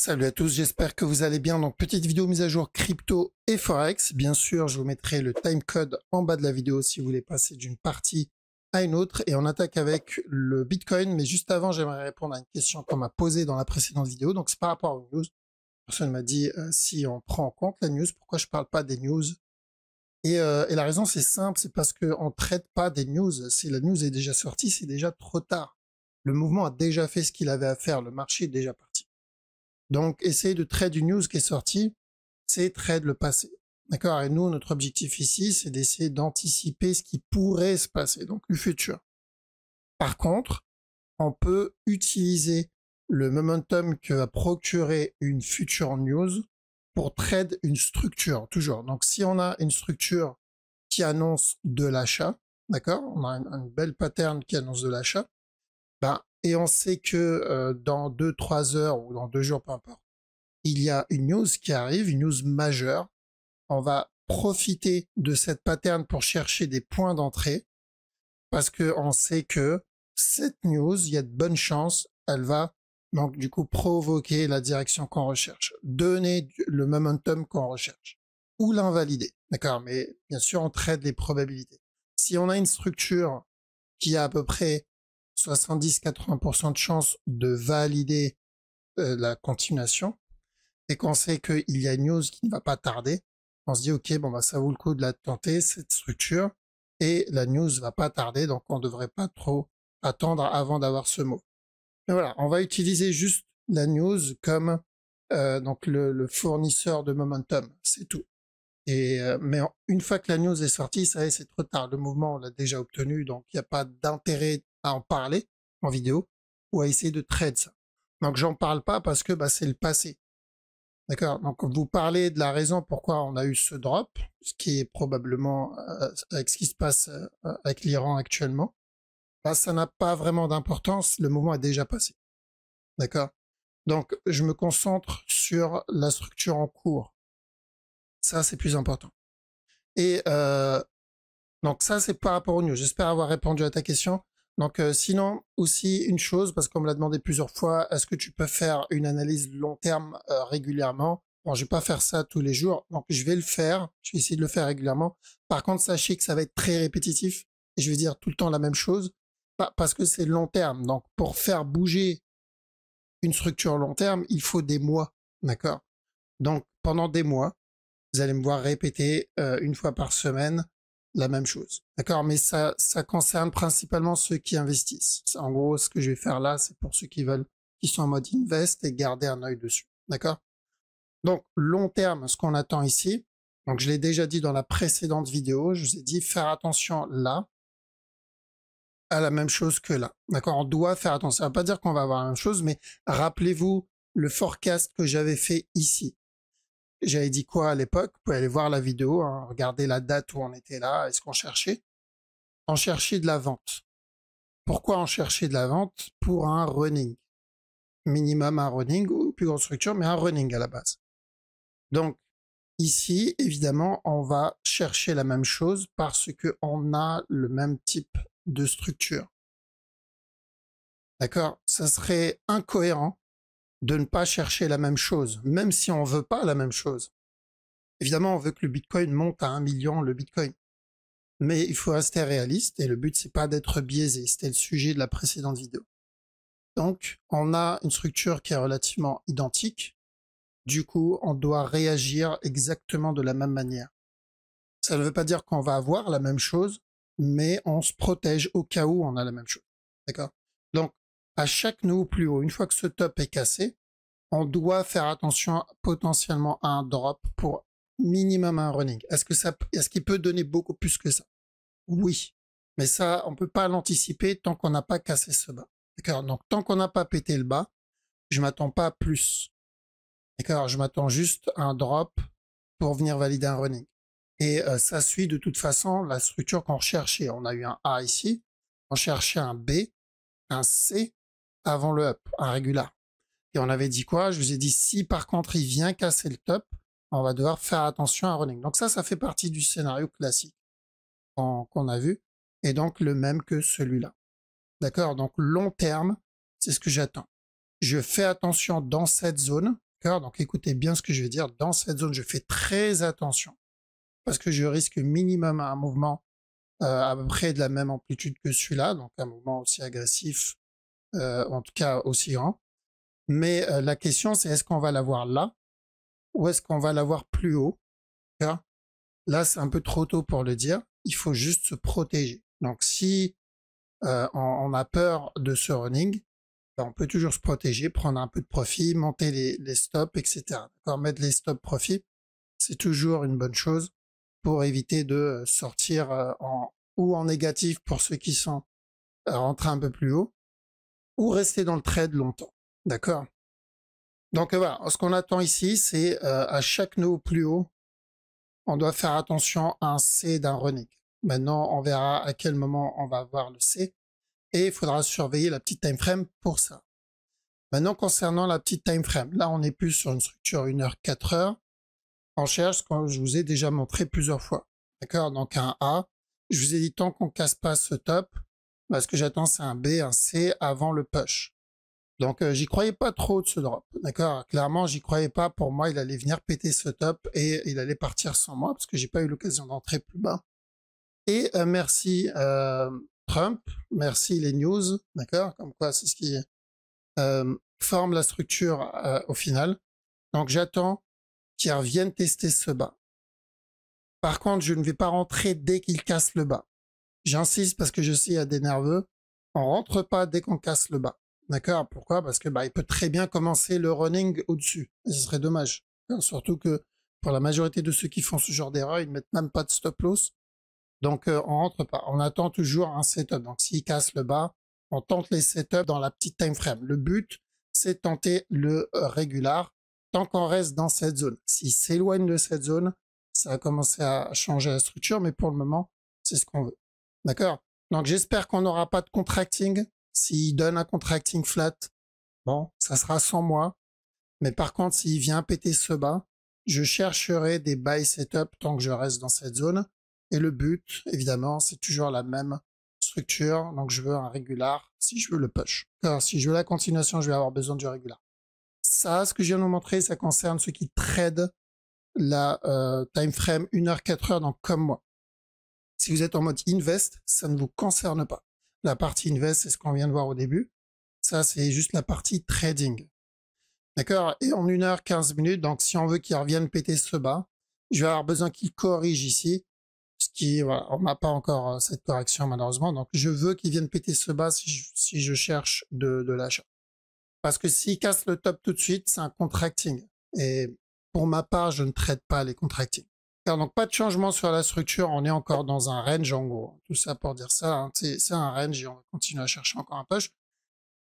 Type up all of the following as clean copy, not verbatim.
Salut à tous, j'espère que vous allez bien. Donc, petite vidéo mise à jour crypto et forex. Bien sûr, je vous mettrai le timecode en bas de la vidéo si vous voulez passer d'une partie à une autre. Et on attaque avec le Bitcoin. Mais juste avant, j'aimerais répondre à une question qu'on m'a posée dans la précédente vidéo. Donc, c'est par rapport aux news. Personne m'a dit si on prend en compte la news, pourquoi je parle pas des news. Et la raison, c'est simple, c'est parce qu'on ne traite pas des news. Si la news est déjà sortie, c'est déjà trop tard. Le mouvement a déjà fait ce qu'il avait à faire. Le marché est déjà parti. Donc, essayer de trade une news qui est sortie, c'est trade le passé. D'accord? Et nous, notre objectif ici, c'est d'essayer d'anticiper ce qui pourrait se passer, donc le futur. Par contre, on peut utiliser le momentum que va procurer une future news pour trade une structure, toujours. Donc, si on a une structure qui annonce de l'achat, d'accord? On a une belle pattern qui annonce de l'achat, ben, et on sait que dans 2-3 heures ou dans 2 jours, peu importe, il y a une news qui arrive, une news majeure. On va profiter de cette pattern pour chercher des points d'entrée parce que on sait que cette news, il y a de bonnes chances, elle va donc du coup provoquer la direction qu'on recherche, donner le momentum qu'on recherche ou l'invalider. D'accord? Mais bien sûr, on traite les probabilités. Si on a une structure qui a à peu près 70-80% de chances de valider la continuation et qu'on sait qu'il y a une news qui ne va pas tarder, on se dit ok, bon bah ça vaut le coup de la tenter cette structure et la news va pas tarder, donc on devrait pas trop attendre avant d'avoir ce mot. Mais voilà, on va utiliser juste la news comme donc le fournisseur de momentum, c'est tout. Et mais une fois que la news est sortie, ça y est, c'est trop tard. Le mouvement, on l'a déjà obtenu, donc il n'y a pas d'intérêt à en parler en vidéo ou à essayer de trade ça. Donc j'en parle pas parce que bah, c'est le passé. D'accord. Donc vous parlez de la raison pourquoi on a eu ce drop, ce qui est probablement avec ce qui se passe avec l'Iran actuellement. Bah, ça n'a pas vraiment d'importance. Le mouvement est déjà passé. D'accord. Donc je me concentre sur la structure en cours. Ça c'est plus important. Et donc ça, c'est par rapport aux news. J'espère avoir répondu à ta question. Donc sinon, aussi une chose, parce qu'on me l'a demandé plusieurs fois, est-ce que tu peux faire une analyse long terme régulièrement? Bon, je vais pas faire ça tous les jours, donc je vais le faire. Je vais essayer de le faire régulièrement. Par contre, sachez que ça va être très répétitif et je vais dire tout le temps la même chose, parce que c'est long terme. Donc pour faire bouger une structure long terme, il faut des mois, d'accord? Donc pendant des mois, vous allez me voir répéter une fois par semaine la même chose. D'accord? Mais ça concerne principalement ceux qui investissent. En gros, ce que je vais faire là, c'est pour ceux qui veulent, qui sont en mode invest et garder un œil dessus. D'accord? Donc, long terme, ce qu'on attend ici, donc je l'ai déjà dit dans la précédente vidéo, je vous ai dit faire attention là à la même chose que là. D'accord? On doit faire attention. Ça ne veut pas dire qu'on va avoir la même chose, mais rappelez-vous le forecast que j'avais fait ici. J'avais dit quoi à l'époque? Vous pouvez aller voir la vidéo, hein, regarder la date où on était là, est-ce qu'on cherchait? On cherchait de la vente. Pourquoi on cherchait de la vente? Pour un running. Minimum un running, ou une plus grande structure, mais un running à la base. Donc, ici, évidemment, on va chercher la même chose parce qu'on a le même type de structure. D'accord? Ça serait incohérent de ne pas chercher la même chose, même si on veut pas la même chose. Évidemment, on veut que le Bitcoin monte à 1 million, le Bitcoin. Mais il faut rester réaliste et le but, c'est pas d'être biaisé. C'était le sujet de la précédente vidéo. Donc, on a une structure qui est relativement identique. Du coup, on doit réagir exactement de la même manière. Ça ne veut pas dire qu'on va avoir la même chose, mais on se protège au cas où on a la même chose. D'accord? Donc, à chaque nouveau plus haut, une fois que ce top est cassé, on doit faire attention potentiellement à un drop pour minimum un running. Est-ce qu'il peut donner beaucoup plus que ça? Oui. Mais ça, on peut pas l'anticiper tant qu'on n'a pas cassé ce bas. D'accord? Donc, tant qu'on n'a pas pété le bas, je m'attends pas à plus. D'accord? Je m'attends juste à un drop pour venir valider un running. Et ça suit de toute façon la structure qu'on recherchait. On a eu un A ici, on cherchait un B, un C avant le up, un régular. Et on avait dit quoi? Je vous ai dit si par contre il vient casser le top, on va devoir faire attention à un running. Donc ça fait partie du scénario classique qu'on a vu, et donc le même que celui-là. D'accord? Donc long terme, c'est ce que j'attends. Je fais attention dans cette zone, D'accord? Donc écoutez bien ce que je vais dire. Dans cette zone, je fais très attention parce que je risque minimum un mouvement à peu près de la même amplitude que celui-là, donc un mouvement aussi agressif, en tout cas aussi grand. Mais la question, c'est est-ce qu'on va l'avoir là ou est-ce qu'on va l'avoir plus haut? D'accord? Là, c'est un peu trop tôt pour le dire. Il faut juste se protéger. Donc si on a peur de ce running, ben, on peut toujours se protéger, prendre un peu de profit, monter les stops, etc. D'accord? Mettre les stops profit, c'est toujours une bonne chose pour éviter de sortir ou en négatif pour ceux qui sont rentrés un peu plus haut, ou rester dans le trade longtemps. D'accord? Donc voilà, ce qu'on attend ici, c'est à chaque nœud plus haut, on doit faire attention à un C d'un running. Maintenant, on verra à quel moment on va avoir le C, et il faudra surveiller la petite time frame pour ça. Maintenant, concernant la petite time frame, là, on est plus sur une structure 1 heure, 4 heures. On cherche ce que je vous ai déjà montré plusieurs fois. D'accord? Donc un A, je vous ai dit tant qu'on casse pas ce top, bah, ce que j'attends c'est un B, un C avant le push. Donc j'y croyais pas trop de ce drop. D'accord? Clairement, j'y croyais pas. Pour moi, il allait venir péter ce top et il allait partir sans moi parce que j'ai pas eu l'occasion d'entrer plus bas. Et merci Trump, merci les news, d'accord? Comme quoi c'est ce qui forme la structure au final. Donc j'attends qu'ils reviennent tester ce bas. Par contre, je ne vais pas rentrer dès qu'il casse le bas. J'insiste parce que je sais, il y a des nerveux. On rentre pas dès qu'on casse le bas. D'accord? Pourquoi? Parce que, il peut très bien commencer le running au-dessus. Et ce serait dommage. Surtout que, pour la majorité de ceux qui font ce genre d'erreur, ils mettent même pas de stop loss. Donc, on rentre pas. On attend toujours un setup. Donc, s'il casse le bas, on tente les setups dans la petite time frame. Le but, c'est de tenter le régular tant qu'on reste dans cette zone. S'il s'éloigne de cette zone, ça va commencer à changer la structure, mais pour le moment, c'est ce qu'on veut. D'accord? Donc, j'espère qu'on n'aura pas de contracting. S'il donne un contracting flat, bon, ça sera sans moi. Mais par contre, s'il vient péter ce bas, je chercherai des buy setup tant que je reste dans cette zone. Et le but, évidemment, c'est toujours la même structure. Donc, je veux un régular si je veux le push. Alors, si je veux la continuation, je vais avoir besoin du régular. Ça, ce que je viens de vous montrer, ça concerne ceux qui tradent la time frame 1 heure, 4 heures, donc comme moi. Si vous êtes en mode invest, ça ne vous concerne pas. La partie invest, c'est ce qu'on vient de voir au début. Ça, c'est juste la partie trading. D'accord? Et en 1 heure, 15 minutes, donc si on veut qu'il revienne péter ce bas, je vais avoir besoin qu'il corrige ici. Ce qui, voilà, on n'a pas encore cette correction malheureusement. Donc, je veux qu'il vienne péter ce bas si je cherche de l'achat. Parce que s'il casse le top tout de suite, c'est un contracting. Et pour ma part, je ne traite pas les contracting. Donc, pas de changement sur la structure. On est encore dans un range en gros. Tout ça pour dire ça. Hein. C'est un range et on va continuer à chercher encore un push.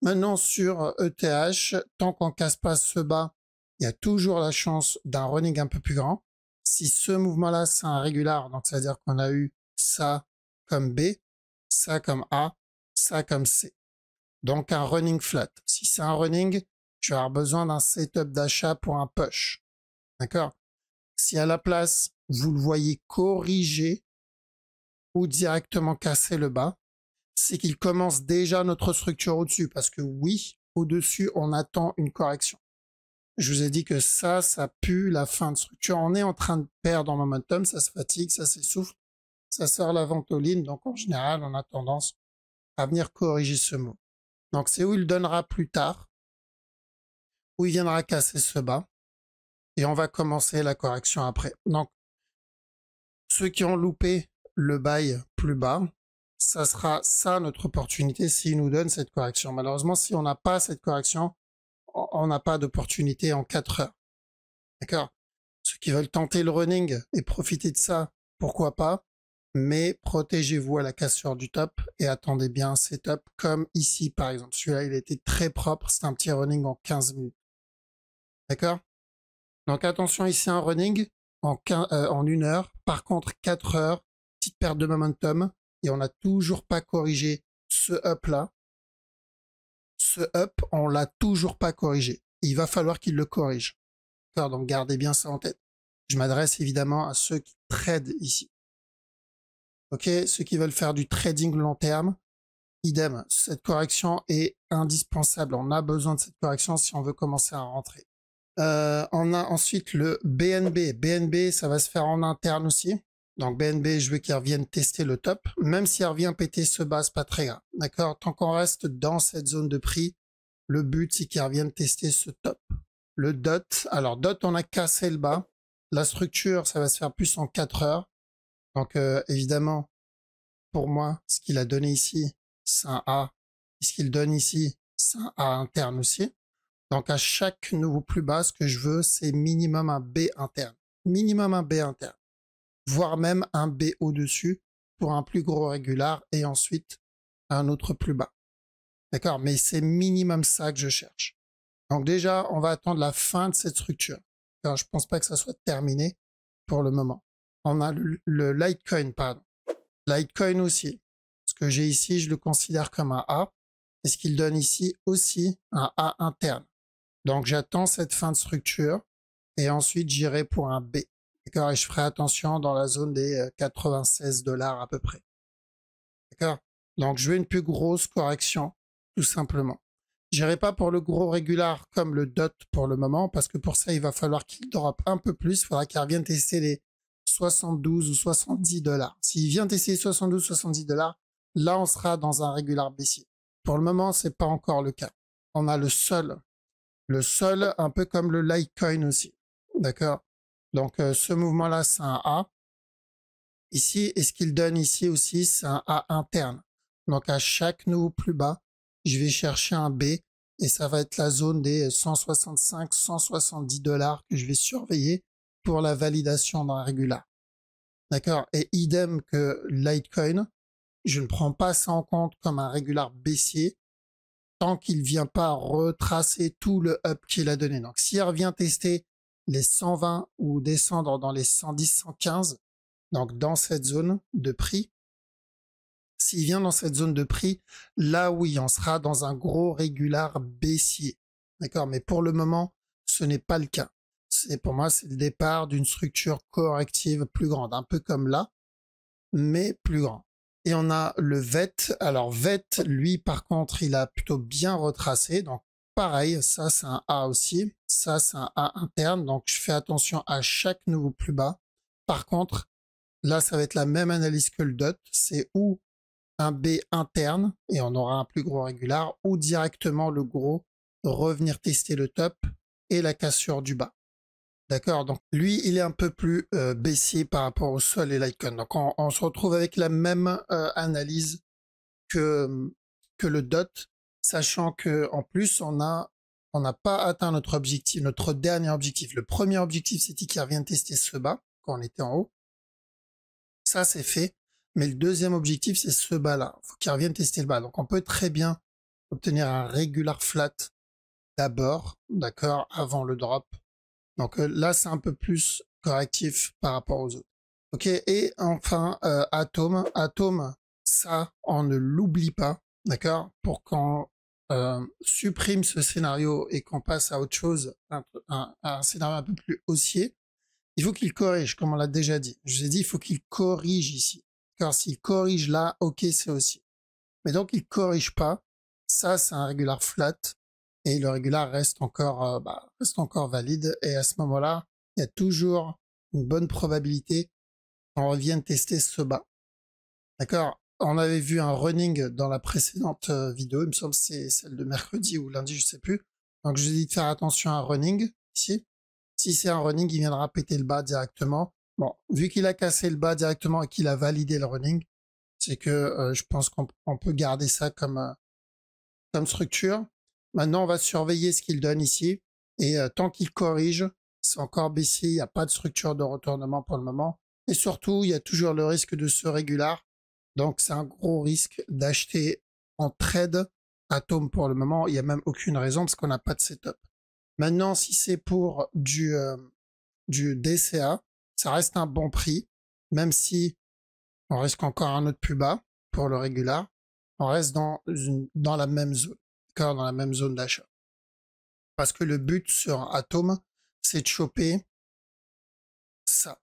Maintenant, sur ETH, tant qu'on casse pas ce bas, il y a toujours la chance d'un running un peu plus grand. Si ce mouvement-là, c'est un régular, donc ça veut dire qu'on a eu ça comme B, ça comme A, ça comme C. Donc un running flat. Si c'est un running, je vais avoir besoin d'un setup d'achat pour un push. D'accord? Si à la place, vous le voyez corriger ou directement casser le bas, c'est qu'il commence déjà notre structure au-dessus. Parce que oui, au-dessus, on attend une correction. Je vous ai dit que ça pue la fin de structure. On est en train de perdre en momentum, ça se fatigue, ça s'essouffle, ça sort la ventoline. Donc en général, on a tendance à venir corriger ce mot. Donc c'est où il donnera plus tard, où il viendra casser ce bas, et on va commencer la correction après. Donc ceux qui ont loupé le buy plus bas, ça sera ça notre opportunité s'il nous donne cette correction. Malheureusement, si on n'a pas cette correction, on n'a pas d'opportunité en 4 heures. D'accord? Ceux qui veulent tenter le running et profiter de ça, pourquoi pas? Mais protégez-vous à la cassure du top et attendez bien un setup comme ici par exemple. Celui-là, il était très propre, c'est un petit running en 15 minutes. D'accord? Donc attention, ici un running en 1 heure. Par contre, 4 heures, petite perte de momentum et on n'a toujours pas corrigé ce up là. Ce up, on l'a toujours pas corrigé. Il va falloir qu'il le corrige. Donc gardez bien ça en tête. Je m'adresse évidemment à ceux qui tradent ici. Ok, ceux qui veulent faire du trading long terme, idem. Cette correction est indispensable. On a besoin de cette correction si on veut commencer à rentrer. On a ensuite le BNB. BNB, ça va se faire en interne aussi. Donc BNB, je veux qu'il revienne tester le top. Même s'il revient péter ce bas, c'est pas très grave. D'accord? Tant qu'on reste dans cette zone de prix, le but, c'est qu'il revienne tester ce top. Le DOT. Alors DOT, on a cassé le bas. La structure, ça va se faire plus en 4 heures. Donc évidemment, pour moi, ce qu'il a donné ici, c'est un A. Et ce qu'il donne ici, c'est un A interne aussi. Donc à chaque nouveau plus bas, ce que je veux, c'est minimum un B interne. Minimum un B interne. Voire même un B au-dessus pour un plus gros régular et ensuite un autre plus bas. D'accord? Mais c'est minimum ça que je cherche. Donc déjà, on va attendre la fin de cette structure. Alors, je pense pas que ça soit terminé pour le moment. On a le Litecoin, pardon. Litecoin aussi. Ce que j'ai ici, je le considère comme un A. Et ce qu'il donne ici aussi, un A interne. Donc j'attends cette fin de structure et ensuite j'irai pour un B. D'accord? Et je ferai attention dans la zone des 96 $ à peu près. D'accord? Donc je veux une plus grosse correction, tout simplement. J'irai pas pour le gros régular comme le DOT pour le moment, parce que pour ça, il va falloir qu'il drop un peu plus. Il faudra qu'il revienne tester les 72 ou 70 $. S'il vient tester 72 ou 70 $, là, on sera dans un régular baissier. Pour le moment, c'est pas encore le cas. On a le sol, un peu comme le Litecoin aussi. D'accord? Donc, ce mouvement-là, c'est un A. Ici, et ce qu'il donne ici aussi, c'est un A interne. Donc, à chaque nouveau plus bas, je vais chercher un B et ça va être la zone des 165, 170 $ que je vais surveiller pour la validation d'un régular. D'accord? Et idem que Litecoin, je ne prends pas ça en compte comme un régular baissier tant qu'il ne vient pas retracer tout le up qu'il a donné. Donc, s'il revient tester les 120 ou descendre dans les 110, 115, donc dans cette zone de prix, s'il vient dans cette zone de prix, là oui, on sera dans un gros régular baissier. D'accord? Mais pour le moment, ce n'est pas le cas. Pour moi, c'est le départ d'une structure corrective plus grande, un peu comme là, mais plus grand. Et on a le VET. Alors VET, lui, par contre, il a plutôt bien retracé. Donc pareil, ça c'est un A aussi. Ça c'est un A interne. Donc je fais attention à chaque nouveau plus bas. Par contre, là, ça va être la même analyse que le DOT. C'est où un B interne et on aura un plus gros régular, ou directement le gros revenir tester le top et la cassure du bas. D'accord? Donc lui, il est un peu plus baissier par rapport au sol et l'icon. Donc on se retrouve avec la même analyse que le DOT, sachant que en plus on n'a pas atteint notre objectif, notre dernier objectif. Le premier objectif, c'était qu'il revienne tester ce bas quand on était en haut. Ça, c'est fait. Mais le deuxième objectif, c'est ce bas-là. Il faut qu'il revienne tester le bas. Donc, on peut très bien obtenir un regular flat d'abord, d'accord, avant le drop. Donc là, c'est un peu plus correctif par rapport aux autres. Ok, et enfin, Atom. Atom, ça, on ne l'oublie pas, d'accord, pour qu'on supprime ce scénario et qu'on passe à autre chose, un scénario un peu plus haussier. Il faut qu'il corrige, comme on l'a déjà dit. Je vous ai dit, il faut qu'il corrige ici. Car s'il corrige là, ok, c'est aussi. Mais donc, il corrige pas. Ça, c'est un régular flat. Et le régular reste encore valide. Et à ce moment-là, il y a toujours une bonne probabilité qu'on revienne tester ce bas. D'accord? On avait vu un running dans la précédente vidéo. Il me semble que c'est celle de mercredi ou lundi, je sais plus. Donc, je vous ai dit de faire attention à un running ici. Si c'est un running, il viendra péter le bas directement. Bon, vu qu'il a cassé le bas directement et qu'il a validé le running, c'est que je pense qu'on peut garder ça comme structure. Maintenant, on va surveiller ce qu'il donne ici. Et tant qu'il corrige, c'est encore baissier. Il n'y a pas de structure de retournement pour le moment. Et surtout, il y a toujours le risque de ce régular. Donc, c'est un gros risque d'acheter en trade Atom pour le moment. Il n'y a même aucune raison parce qu'on n'a pas de setup. Maintenant, si c'est pour du DCA, ça reste un bon prix, même si on risque encore un autre plus bas pour le régular. On reste dans la même zone, dans la même zone d'achat. Parce que le but sur Atom, c'est de choper ça.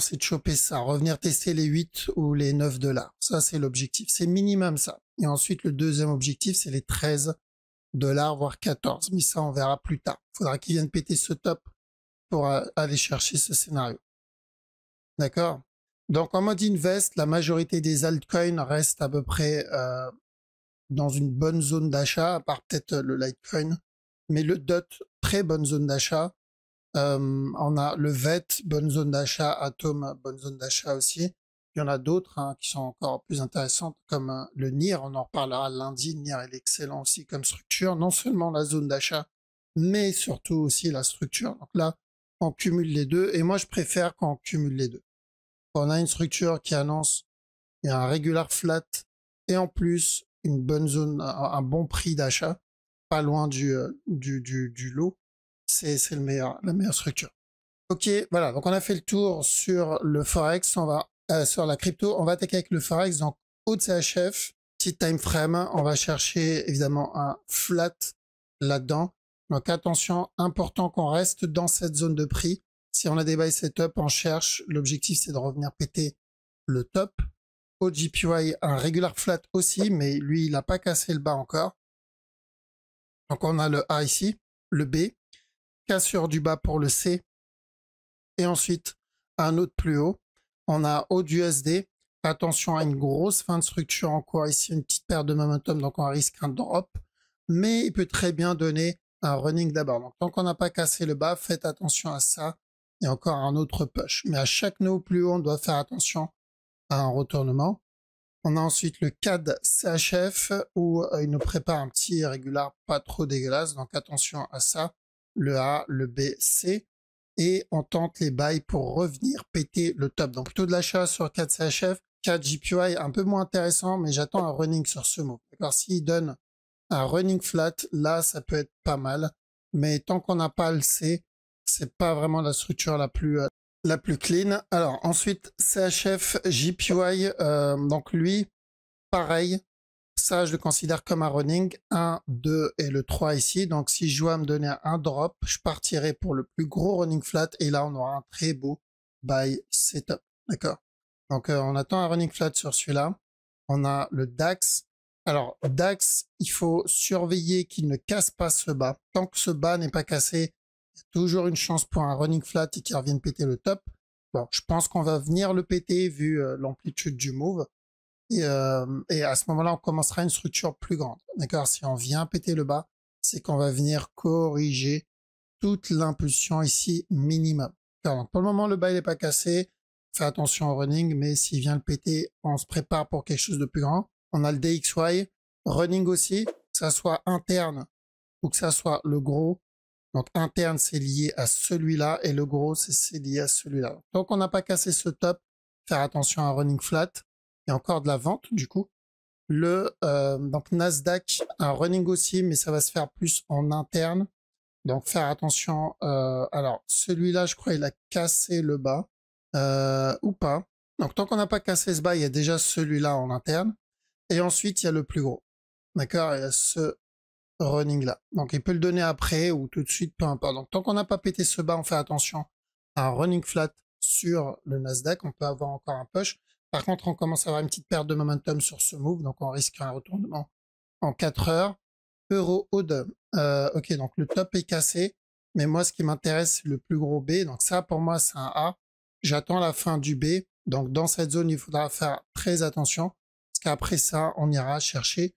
C'est de choper ça, revenir tester les 8 ou les 9 $. Ça, c'est l'objectif. C'est minimum ça. Et ensuite, le deuxième objectif, c'est les 13 $, voire 14. Mais ça, on verra plus tard. Il faudra qu'ils viennent péter ce top pour aller chercher ce scénario. D'accord? Donc, en mode invest, la majorité des altcoins restent à peu près dans une bonne zone d'achat, à part peut-être le Litecoin. Mais le DOT, très bonne zone d'achat. On a le VET, bonne zone d'achat. Atom, bonne zone d'achat aussi. Il y en a d'autres qui sont encore plus intéressantes, comme le NIR. On en reparlera lundi. NIR est excellent aussi comme structure. Non seulement la zone d'achat, mais surtout aussi la structure. Donc là, on cumule les deux. Et moi, je préfère quand on cumule les deux. Quand on a une structure qui annonce il y a un regular flat et en plus une bonne zone, un bon prix d'achat, pas loin du lot, c'est la meilleure structure. Ok, voilà, donc on a fait le tour sur le Forex, on va sur la crypto, on va attaquer avec le Forex, donc haut de CHF, petit time frame, on va chercher évidemment un flat là-dedans. Donc attention, important qu'on reste dans cette zone de prix. Si on a des buy setup, on cherche, l'objectif c'est de revenir péter le top. Au GPY, un regular flat aussi, mais lui, il n'a pas cassé le bas encore. Donc, on a le A ici, le B, cassure du bas pour le C, et ensuite, un autre plus haut. On a haut du USD. Attention à une grosse fin de structure en cours ici, une petite perte de momentum, donc on risque un drop. Mais il peut très bien donner un running d'abord. Donc, tant qu'on n'a pas cassé le bas, faites attention à ça. Et encore un autre push. Mais à chaque nœud plus haut, on doit faire attention à un retournement. On a ensuite le CAD CHF où il nous prépare un petit régular pas trop dégueulasse, donc attention à ça. Le A, le B, C. Et on tente les buys pour revenir péter le top. Donc plutôt de l'achat sur 4 CHF, 4 GPY un peu moins intéressant, mais j'attends un running sur ce mot. D'accord, s'il donne un running flat, là ça peut être pas mal. Mais tant qu'on n'a pas le C, c'est pas vraiment la structure la plus clean. Alors ensuite CHF JPY, donc lui pareil, ça je le considère comme un running, 1, 2 et le 3 ici. Donc si je dois me donner un drop, je partirai pour le plus gros running flat et là on aura un très beau buy setup. D'accord, donc on attend un running flat sur celui-là. On a le DAX. Alors DAX, il faut surveiller qu'il ne casse pas ce bas. Tant que ce bas n'est pas cassé, toujours une chance pour un running flat et qu'il revienne péter le top. Bon, je pense qu'on va venir le péter vu l'amplitude du move. Et à ce moment-là, on commencera une structure plus grande. D'accord? Si on vient péter le bas, c'est qu'on va venir corriger toute l'impulsion ici minimum. Donc, pour le moment, le bas n'est pas cassé. Fais attention au running, mais s'il vient le péter, on se prépare pour quelque chose de plus grand. On a le DXY, running aussi, que ça soit interne ou que ça soit le gros. Donc interne, c'est lié à celui-là et le gros, c'est lié à celui-là. Tant qu'on n'a pas cassé ce top, faire attention à un running flat. Il y a encore de la vente du coup. Donc Nasdaq, un running aussi, mais ça va se faire plus en interne. Donc faire attention. Alors celui-là, je crois, il a cassé le bas ou pas. Donc tant qu'on n'a pas cassé ce bas, il y a déjà celui-là en interne. Et ensuite, il y a le plus gros. D'accord? Il y a ce running là. Donc il peut le donner après ou tout de suite, peu importe. Donc tant qu'on n'a pas pété ce bas, on fait attention à un running flat sur le Nasdaq. On peut avoir encore un push. Par contre, on commence à avoir une petite perte de momentum sur ce move, donc on risque un retournement en 4 heures. Euro Oud, ok, donc le top est cassé, mais moi ce qui m'intéresse c'est le plus gros B, donc ça pour moi c'est un A. J'attends la fin du B, donc dans cette zone il faudra faire très attention, parce qu'après ça on ira chercher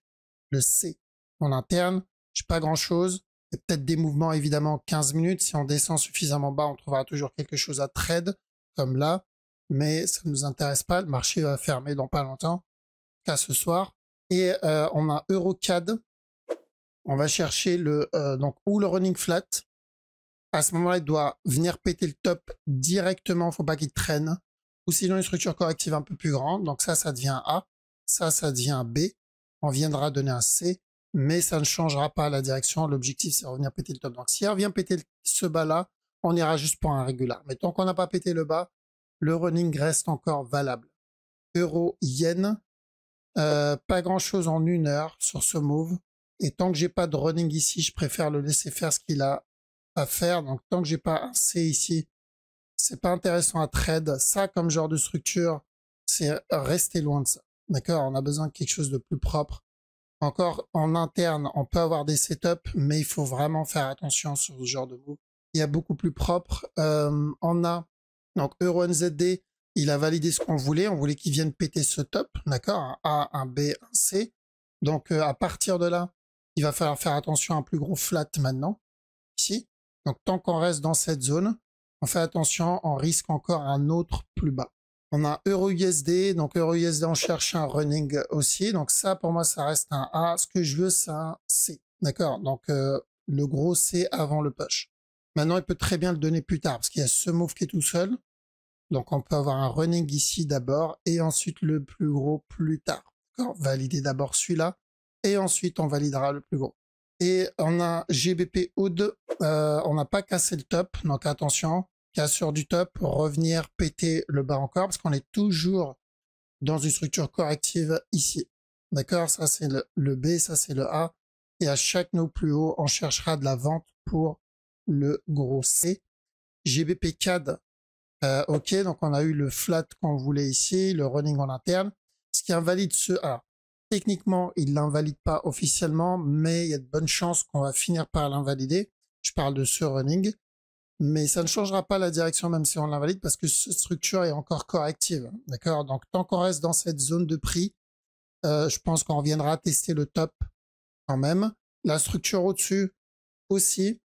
le C. En interne, j'ai pas grand chose, il y a peut-être des mouvements évidemment 15 minutes, si on descend suffisamment bas on trouvera toujours quelque chose à trade, comme là. Mais ça ne nous intéresse pas. Le marché va fermer dans pas longtemps, qu'à ce soir. Et on a EuroCAD. On va chercher donc ou le running flat. À ce moment-là, il doit venir péter le top directement. Faut pas qu'il traîne. Ou sinon une structure corrective un peu plus grande. Donc ça devient A. Ça devient B. On viendra donner un C. Mais ça ne changera pas la direction. L'objectif, c'est de revenir péter le top. Donc si elle revient péter ce bas-là, on ira juste pour un régulier. Mais tant qu'on n'a pas pété le bas, le running reste encore valable. Euro, yen, pas grand chose en 1 heure sur ce move. Et tant que j'ai pas de running ici, je préfère le laisser faire ce qu'il a à faire. Donc tant que j'ai pas un C ici, c'est pas intéressant à trade. Ça, comme genre de structure, c'est rester loin de ça. D'accord? On a besoin de quelque chose de plus propre. Encore en interne, on peut avoir des setups, mais il faut vraiment faire attention sur ce genre de move. Il y a beaucoup plus propre. On a donc EuroNZD, il a validé ce qu'on voulait. On voulait qu'il vienne péter ce top, d'accord, un A, un B, un C. Donc à partir de là, il va falloir faire attention à un plus gros flat maintenant, ici. Donc tant qu'on reste dans cette zone, on fait attention, on risque encore un autre plus bas. On a EURUSD, donc EURUSD, on cherche un running aussi. Donc ça, pour moi, ça reste un A. Ce que je veux, c'est un C. D'accord. Donc le gros C avant le push. Maintenant, il peut très bien le donner plus tard parce qu'il y a ce move qui est tout seul. Donc on peut avoir un running ici d'abord et ensuite le plus gros plus tard. D'accord. Valider d'abord celui-là et ensuite on validera le plus gros. Et on a GBP O2. On n'a pas cassé le top, donc attention. Cassure du top, revenir péter le bas encore, parce qu'on est toujours dans une structure corrective ici. D'accord? Ça, c'est le B, ça, c'est le A. Et à chaque nœud plus haut, on cherchera de la vente pour le gros C. GBP CAD, OK, donc on a eu le flat qu'on voulait ici, le running en interne. Ce qui invalide ce... Alors, techniquement, il l'invalide pas officiellement, mais il y a de bonnes chances qu'on va finir par l'invalider. Je parle de ce running. Mais ça ne changera pas la direction même si on l'invalide parce que cette structure est encore corrective. D'accord? Donc tant qu'on reste dans cette zone de prix, je pense qu'on reviendra tester le top quand même. La structure au-dessus aussi.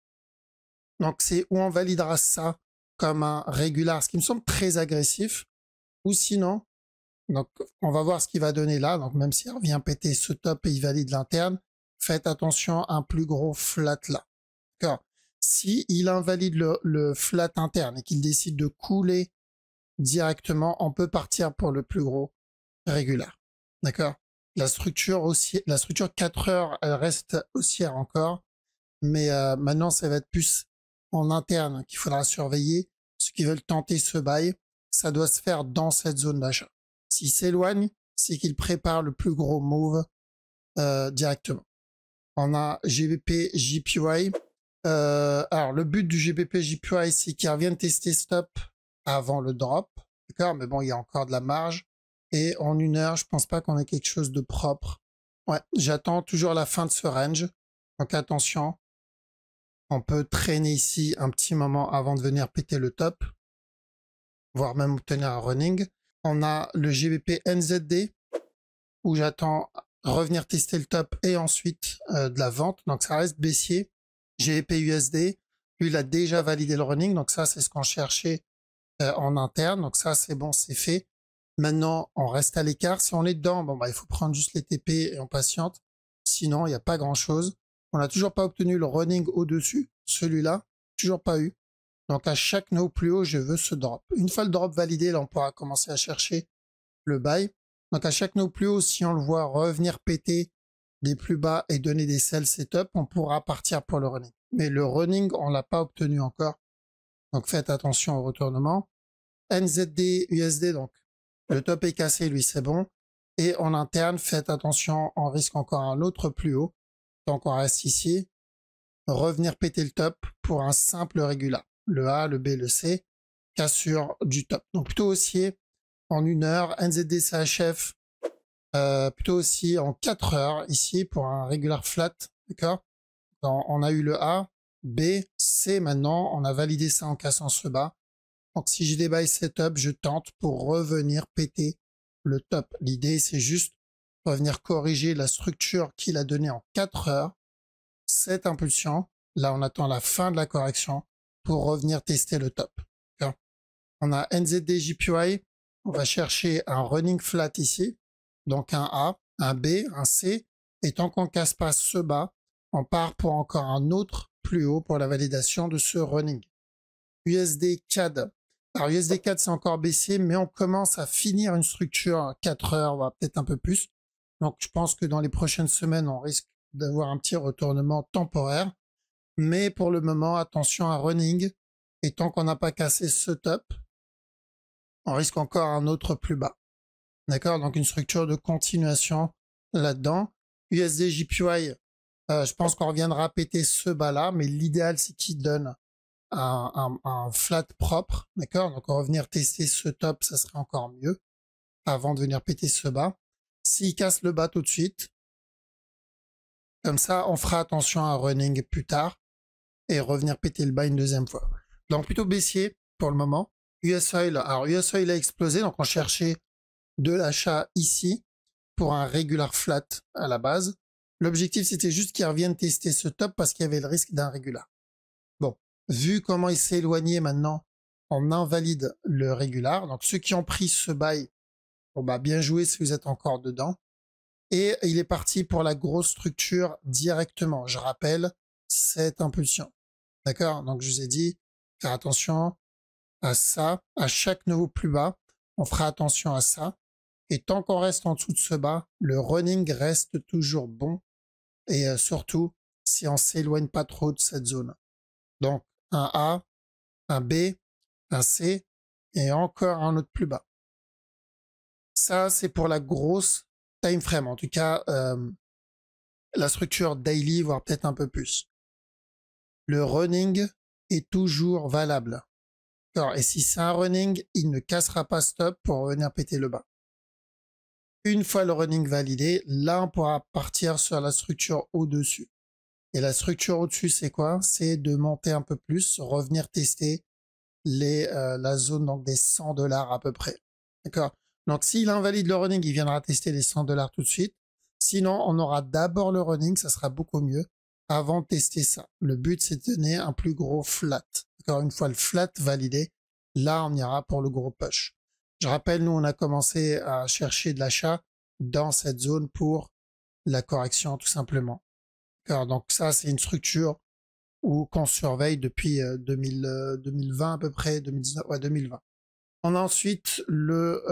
Donc c'est où on validera ça comme un régular, ce qui me semble très agressif. Ou sinon, donc on va voir ce qu'il va donner là. Donc même s'il revient péter ce top et il valide l'interne, faites attention à un plus gros flat là. D'accord? Si il invalide le flat interne et qu'il décide de couler directement, on peut partir pour le plus gros régular. D'accord? La structure aussi, la structure 4 heures, elle reste haussière encore, mais maintenant ça va être plus en interne qu'il faudra surveiller. Ceux qui veulent tenter ce buy, ça doit se faire dans cette zone d'achat. S'il s'éloigne, c'est qu'il prépare le plus gros move directement. On a GBP JPY. Alors, le but du GBP JPY, c'est qu'il revienne tester stop avant le drop. D'accord? Mais bon, il y a encore de la marge. Et en 1 heure, je pense pas qu'on ait quelque chose de propre. Ouais, j'attends toujours la fin de ce range. Donc attention. On peut traîner ici un petit moment avant de venir péter le top. Voire même obtenir un running. On a le GBP NZD où j'attends revenir tester le top et ensuite de la vente. Donc ça reste baissier. GBP USD, lui il a déjà validé le running, donc ça c'est ce qu'on cherchait en interne, donc ça c'est bon, c'est fait. Maintenant on reste à l'écart, si on est dedans, bon bah il faut prendre juste les TP et on patiente, sinon il n'y a pas grand chose. On n'a toujours pas obtenu le running au-dessus, celui-là, toujours pas eu. Donc à chaque nœud plus haut, je veux ce drop. Une fois le drop validé, là on pourra commencer à chercher le buy. Donc à chaque nœud plus haut, si on le voit revenir péter des plus bas et donner des sell setup, on pourra partir pour le running. Mais le running, on l'a pas obtenu encore. Donc faites attention au retournement. NZD, USD, donc le top est cassé, lui c'est bon. Et en interne, faites attention, on risque encore un autre plus haut. Donc on reste ici. Revenir péter le top pour un simple régular. Le A, le B, le C. Cassure du top. Donc plutôt haussier en 1 heure. NZD CHF. Plutôt aussi en 4 heures ici pour un regular flat, d'accord? On a eu le A, B, C maintenant, on a validé ça en cassant ce bas. Donc si j'ai des buy setup, je tente pour revenir péter le top. L'idée c'est juste revenir corriger la structure qu'il a donnée en 4 heures, cette impulsion. Là on attend la fin de la correction pour revenir tester le top. On a NZD JPY, on va chercher un running flat ici. Donc un A, un B, un C, et tant qu'on ne casse pas ce bas, on part pour encore un autre plus haut pour la validation de ce running. USD CAD. Alors USD CAD c'est encore baissé, mais on commence à finir une structure 4 heures, voire peut-être un peu plus. Donc je pense que dans les prochaines semaines, on risque d'avoir un petit retournement temporaire. Mais pour le moment, attention à running. Et tant qu'on n'a pas cassé ce top, on risque encore un autre plus bas. D'accord? Donc une structure de continuation là-dedans. USD JPY, je pense qu'on reviendra péter ce bas-là, mais l'idéal c'est qu'il donne un flat propre. D'accord? Donc on va venir tester ce top, ça serait encore mieux avant de venir péter ce bas. S'il casse le bas tout de suite, Comme ça, on fera attention à running plus tard et revenir péter le bas une deuxième fois. Donc plutôt baissier pour le moment. US Oil, alors US Oil a explosé, donc on cherchait de l'achat ici pour un regular flat à la base. L'objectif, c'était juste qu'ils reviennent tester ce top parce qu'il y avait le risque d'un regular. Bon, vu comment il s'est éloigné maintenant, on invalide le regular. Donc ceux qui ont pris ce buy, bon bah bien joué si vous êtes encore dedans. Et il est parti pour la grosse structure directement. Je rappelle cette impulsion. D'accord? Donc je vous ai dit, faire attention à ça, à chaque nouveau plus bas, on fera attention à ça. Et tant qu'on reste en dessous de ce bas, le running reste toujours bon. Et surtout, si on s'éloigne pas trop de cette zone. Donc, un A, un B, un C, et encore un autre plus bas. Ça, c'est pour la grosse time frame. En tout cas, la structure daily, voire peut-être un peu plus. Le running est toujours valable. Et si c'est un running, il ne cassera pas stop pour revenir péter le bas. Une fois le running validé, là, on pourra partir sur la structure au-dessus. Et la structure au-dessus, c'est quoi? C'est de monter un peu plus, revenir tester la zone donc des $100 à peu près. D'accord? Donc, s'il invalide le running, il viendra tester les $100 tout de suite. Sinon, on aura d'abord le running, ça sera beaucoup mieux, avant de tester ça. Le but, c'est de donner un plus gros flat. D'accord? Une fois le flat validé, là, on ira pour le gros push. Je rappelle, nous, on a commencé à chercher de l'achat dans cette zone pour la correction, tout simplement. D'accord? Donc ça, c'est une structure qu'on surveille depuis 2020 à peu près, 2019, ouais, 2020. On a ensuite le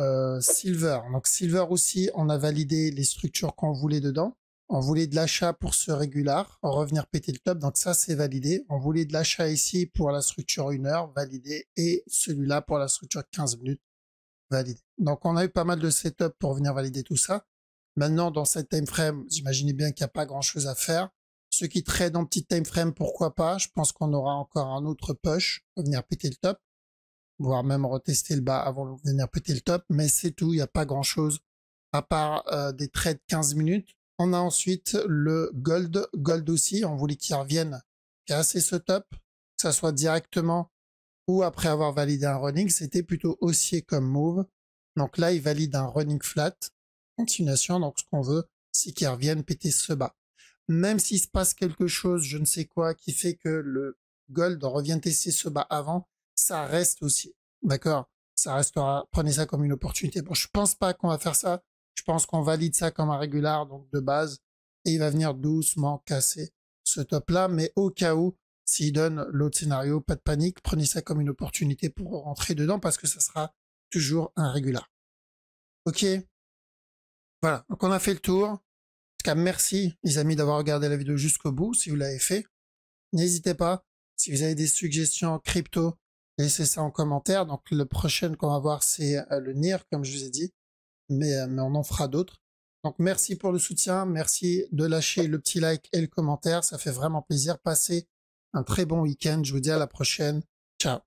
silver. Donc silver aussi, on a validé les structures qu'on voulait dedans. On voulait de l'achat pour ce régular, revenir péter le top, donc ça c'est validé. On voulait de l'achat ici pour la structure 1 heure, validé, et celui-là pour la structure 15 minutes, validé. Donc on a eu pas mal de setup pour venir valider tout ça. Maintenant, dans cette time frame, j'imaginais bien qu'il n'y a pas grand-chose à faire. Ceux qui tradent en petit time frame, pourquoi pas? Je pense qu'on aura encore un autre push pour venir péter le top, voire même retester le bas avant de venir péter le top, mais c'est tout, il n'y a pas grand-chose à part des trades 15 minutes. On a ensuite le gold. Gold aussi, on voulait qu'il revienne casser ce top, que ça soit directement ou après avoir validé un running. C'était plutôt haussier comme move. Donc là, il valide un running flat, continuation. Donc ce qu'on veut, c'est qu'il revienne péter ce bas. Même s'il se passe quelque chose, je ne sais quoi, qui fait que le gold revient tester ce bas avant, ça reste aussi. D'accord? Ça restera. Prenez ça comme une opportunité. Bon, je pense pas qu'on va faire ça. Je pense qu'on valide ça comme un régular, donc de base, et il va venir doucement casser ce top-là. Mais au cas où, s'il donne l'autre scénario, pas de panique, prenez ça comme une opportunité pour rentrer dedans parce que ça sera toujours un régular. Ok? Voilà. Donc on a fait le tour. En tout cas, merci les amis d'avoir regardé la vidéo jusqu'au bout. Si vous l'avez fait, n'hésitez pas. Si vous avez des suggestions crypto, laissez ça en commentaire. Donc le prochain qu'on va voir, c'est le NIR, comme je vous ai dit. Mais on en fera d'autres. Donc merci pour le soutien, merci de lâcher le petit like et le commentaire, ça fait vraiment plaisir. Passez un très bon week-end, je vous dis à la prochaine, ciao.